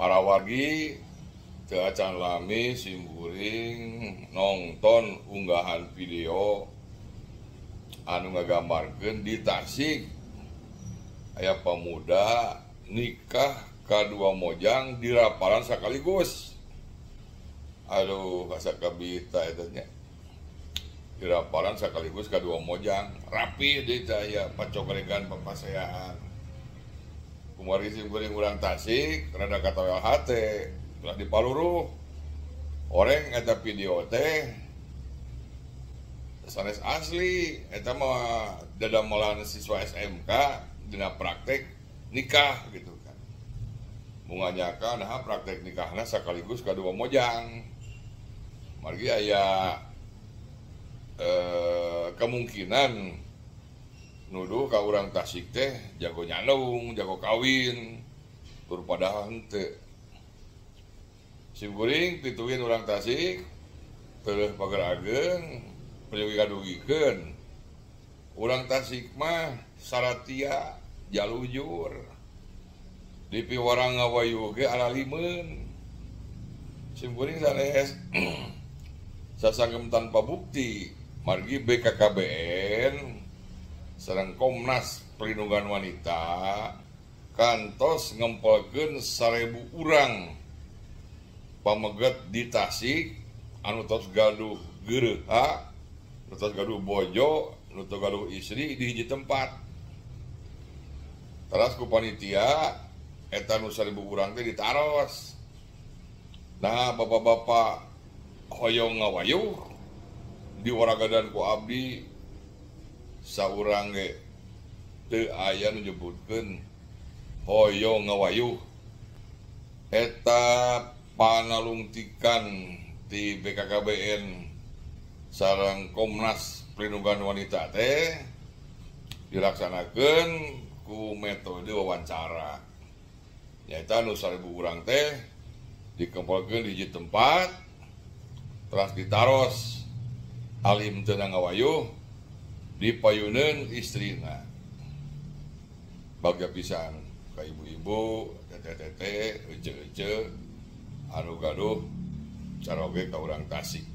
para wargi teu acan lami simkuring nonton unggahan video anu ngagambarkeun di Tasik aya pemuda nikah kadua mojang di raparan sakaligus. Aduh, asa kabita eta nya. Di raparan sakaligus kadua mojang, rapi deui teh aya pacogeregan papaseaan. Kumari simkuring urang Tasik rada katawel hate, telah dipaluruh. Oreng eta video teh sanes asli, eta mah dadamelan siswa SMK dina praktek nikah gitu kan. Munganyakan nah praktek nikahna sakaligus kadua mojang. Margi aya kemungkinan nuduh ka urang Tasik teh jago nyandung, jago kawin, tur padahal henteu. Simkuring pituin urang Tasik teueuh pager ageng penyugi-kadugikeun. Urang Tasik mah saratia jalujur. Di piwarang ngawayuh ge alalimeun. Simkuring sanes sasangkem tanpa bukti. Margi BKKBN sareng Komnas Perlindungan Wanita kantos ngempelkeun 1000 urang pameget di Tasik anu tos gaduh geureha, anu tos gaduh bojo, anu tos gaduh istri di hiji tempat. Teras ku panitia eta nu 1000 urang teh ditaros. Nah, bapak-bapak hoyong ngawayuh diwaragadan ku abdi saurang ge teu aya nu nyebutkeun hoyong ngawayuh. Eta panalungtikan di BKKBN sareng Komnas Perlindungan Wanita teh dilaksanakeun ku metode wawancara. Nyaeta nu 1000 urang teh dikumpulkeun di hiji tempat teras ditaros alim teu ngawayuh dipayuneun istrina. Bagja pisan ka ibu-ibu, teteh-teteh, ece-ece anu gaduh caroge ka urang Tasik.